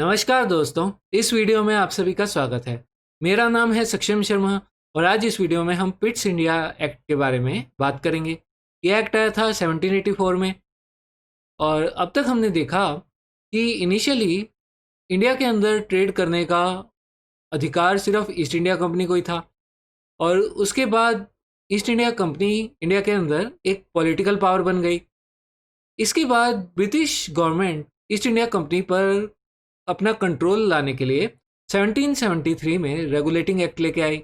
नमस्कार दोस्तों, इस वीडियो में आप सभी का स्वागत है। मेरा नाम है सक्षम शर्मा और आज इस वीडियो में हम पिट्स इंडिया एक्ट के बारे में बात करेंगे। ये एक्ट आया था 1784 में और अब तक हमने देखा कि इनिशियली इंडिया के अंदर ट्रेड करने का अधिकार सिर्फ ईस्ट इंडिया कंपनी को ही था और उसके बाद ईस्ट इंडिया कंपनी इंडिया के अंदर एक पॉलिटिकल पावर बन गई। इसके बाद British government east India company पर अपना कंट्रोल लाने के लिए 1773 में रेगुलेटिंग एक्ट लेके आई।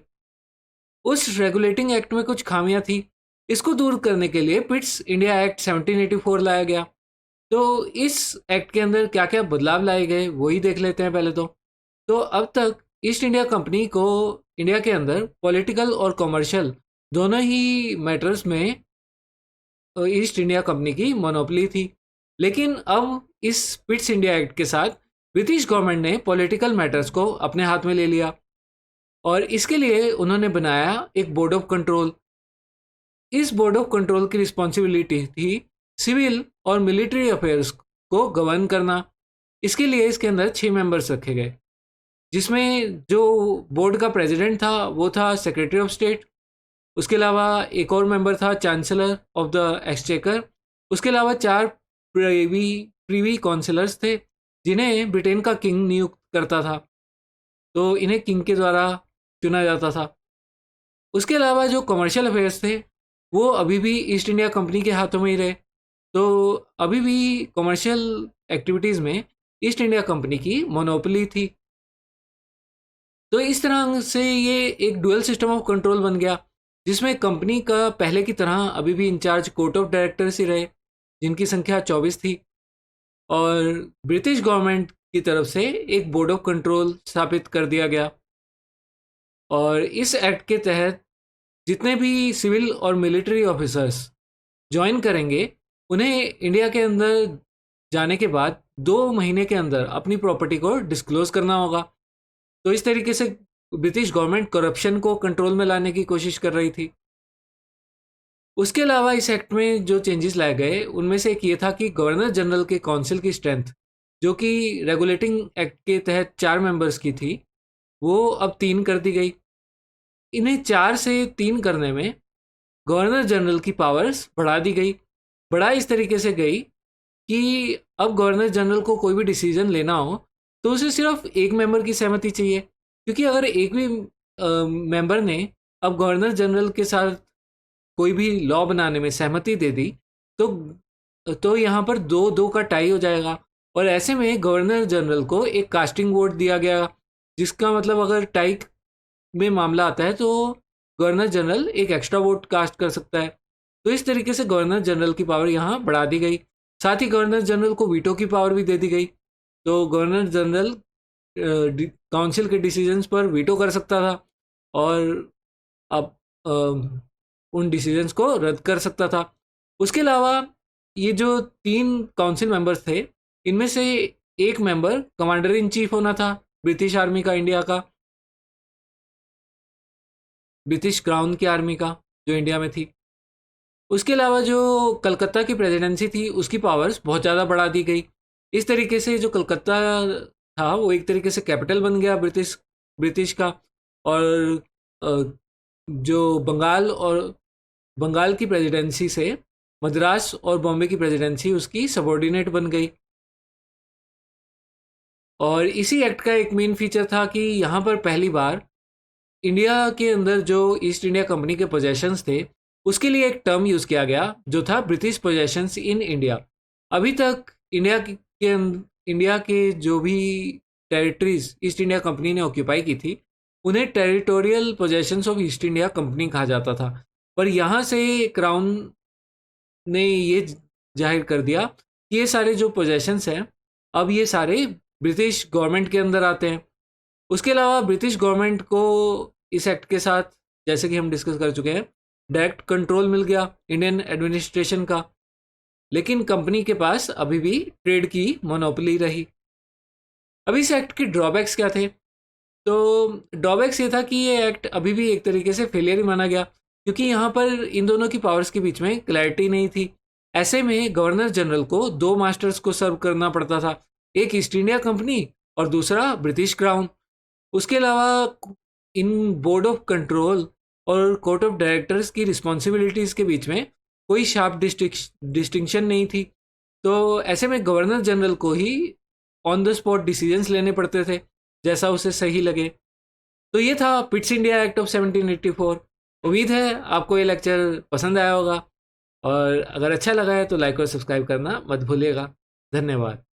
उस रेगुलेटिंग एक्ट में कुछ खामियां थी, इसको दूर करने के लिए पिट्स इंडिया एक्ट 1784 लाया गया। तो इस एक्ट के अंदर क्या क्या बदलाव लाए गए वही देख लेते हैं पहले तो अब तक ईस्ट इंडिया कंपनी को इंडिया के अंदर पॉलिटिकल और कमर्शियल दोनों ही मैटर्स में ईस्ट इंडिया कंपनी की मोनोपोली थी। लेकिन अब इस पिट्स इंडिया एक्ट के साथ ब्रिटिश गवर्नमेंट ने पॉलिटिकल मैटर्स को अपने हाथ में ले लिया और इसके लिए उन्होंने बनाया एक बोर्ड ऑफ कंट्रोल। इस बोर्ड ऑफ कंट्रोल की रिस्पॉन्सिबिलिटी थी सिविल और मिलिट्री अफेयर्स को गवर्न करना। इसके लिए इसके अंदर 6 मेंबर्स रखे गए, जिसमें जो बोर्ड का प्रेसिडेंट था वो था सेक्रेटरी ऑफ स्टेट। उसके अलावा एक और मेंबर था चांसलर ऑफ द एक्सचेकर। उसके अलावा 4 प्रीवी काउंसिलर्स थे जिन्हें ब्रिटेन का किंग नियुक्त करता था, तो इन्हें किंग के द्वारा चुना जाता था। उसके अलावा जो कमर्शियल अफेयर्स थे वो अभी भी ईस्ट इंडिया कंपनी के हाथों में ही रहे, तो अभी भी कमर्शियल एक्टिविटीज़ में ईस्ट इंडिया कंपनी की मोनोपोली थी। तो इस तरह से ये एक डुअल सिस्टम ऑफ कंट्रोल बन गया, जिसमें कंपनी का पहले की तरह अभी भी इंचार्ज कोर्ट ऑफ डायरेक्टर्स ही रहे, जिनकी संख्या 24 थी, और ब्रिटिश गवर्नमेंट की तरफ से एक बोर्ड ऑफ कंट्रोल स्थापित कर दिया गया। और इस एक्ट के तहत जितने भी सिविल और मिलिट्री ऑफिसर्स ज्वाइन करेंगे उन्हें इंडिया के अंदर जाने के बाद 2 महीने के अंदर अपनी प्रॉपर्टी को डिस्क्लोज करना होगा। तो इस तरीके से ब्रिटिश गवर्नमेंट करप्शन को कंट्रोल में लाने की कोशिश कर रही थी। उसके अलावा इस एक्ट में जो चेंजेस लाए गए उनमें से एक ये था कि गवर्नर जनरल के काउंसिल की स्ट्रेंथ, जो कि रेगुलेटिंग एक्ट के तहत 4 मेंबर्स की थी, वो अब 3 कर दी गई। इन्हें 4 से 3 करने में गवर्नर जनरल की पावर्स बढ़ा दी गई। बढ़ा इस तरीके से गई कि अब गवर्नर जनरल को कोई भी डिसीजन लेना हो तो उसे सिर्फ एक मेंबर की सहमति चाहिए, क्योंकि अगर एक भी मेंबर ने अब गवर्नर जनरल के साथ कोई भी लॉ बनाने में सहमति दे दी तो यहाँ पर 2-2 का टाई हो जाएगा। और ऐसे में गवर्नर जनरल को एक कास्टिंग वोट दिया गया, जिसका मतलब अगर टाई में मामला आता है तो गवर्नर जनरल एक एक्स्ट्रा वोट कास्ट कर सकता है। तो इस तरीके से गवर्नर जनरल की पावर यहाँ बढ़ा दी गई। साथ ही गवर्नर जनरल को वीटो की पावर भी दे दी गई, तो गवर्नर जनरल काउंसिल के डिसीजंस पर वीटो कर सकता था और अब उन डिसीजंस को रद्द कर सकता था। उसके अलावा ये जो 3 काउंसिल मेंबर्स थे, इनमें से एक मेंबर कमांडर इन चीफ होना था ब्रिटिश आर्मी का, इंडिया का, ब्रिटिश क्राउन की आर्मी का जो इंडिया में थी। उसके अलावा जो कलकत्ता की प्रेसिडेंसी थी उसकी पावर्स बहुत ज़्यादा बढ़ा दी गई। इस तरीके से जो कलकत्ता था वो एक तरीके से कैपिटल बन गया ब्रिटिश का, और जो बंगाल की प्रेसिडेंसी से मद्रास और बॉम्बे की प्रेसिडेंसी उसकी सबॉर्डिनेट बन गई। और इसी एक्ट का एक मेन फीचर था कि यहाँ पर पहली बार इंडिया के अंदर जो ईस्ट इंडिया कंपनी के पोजेशंस थे उसके लिए एक टर्म यूज़ किया गया जो था ब्रिटिश पोजेशंस इन इंडिया। अभी तक इंडिया के जो भी टेरिटरीज ईस्ट इंडिया कंपनी ने ऑक्यूपाई की थी उन्हें territorial possessions of east India company कहा जाता था, पर यहाँ से क्राउन ने ये जाहिर कर दिया कि ये सारे जो पोजेशंस हैं अब ये सारे ब्रिटिश गवर्नमेंट के अंदर आते हैं। उसके अलावा ब्रिटिश गवर्नमेंट को इस एक्ट के साथ, जैसे कि हम डिस्कस कर चुके हैं, डायरेक्ट कंट्रोल मिल गया इंडियन एडमिनिस्ट्रेशन का, लेकिन कंपनी के पास अभी भी ट्रेड की मोनोपोली रही। अभी इस एक्ट के ड्रॉबैक्स क्या थे? तो ड्रॉबैक्स ये था कि ये एक्ट अभी भी एक तरीके से फेलियर ही माना गया, क्योंकि यहाँ पर इन दोनों की पावर्स के बीच में क्लैरिटी नहीं थी। ऐसे में गवर्नर जनरल को 2 मास्टर्स को सर्व करना पड़ता था, एक ईस्ट इंडिया कंपनी और दूसरा ब्रिटिश क्राउन। उसके अलावा इन बोर्ड ऑफ कंट्रोल और कोर्ट ऑफ डायरेक्टर्स की रिस्पॉन्सिबिलिटीज़ के बीच में कोई शार्प डिस्टिंक्शन नहीं थी। तो ऐसे में गवर्नर जनरल को ही ऑन द स्पॉट डिसीजंस लेने पड़ते थे, जैसा उसे सही लगे। तो ये था पिट्स इंडिया एक्ट ऑफ 1784। उम्मीद है आपको ये लेक्चर पसंद आया होगा, और अगर अच्छा लगा है तो लाइक और सब्सक्राइब करना मत भूलिएगा। धन्यवाद।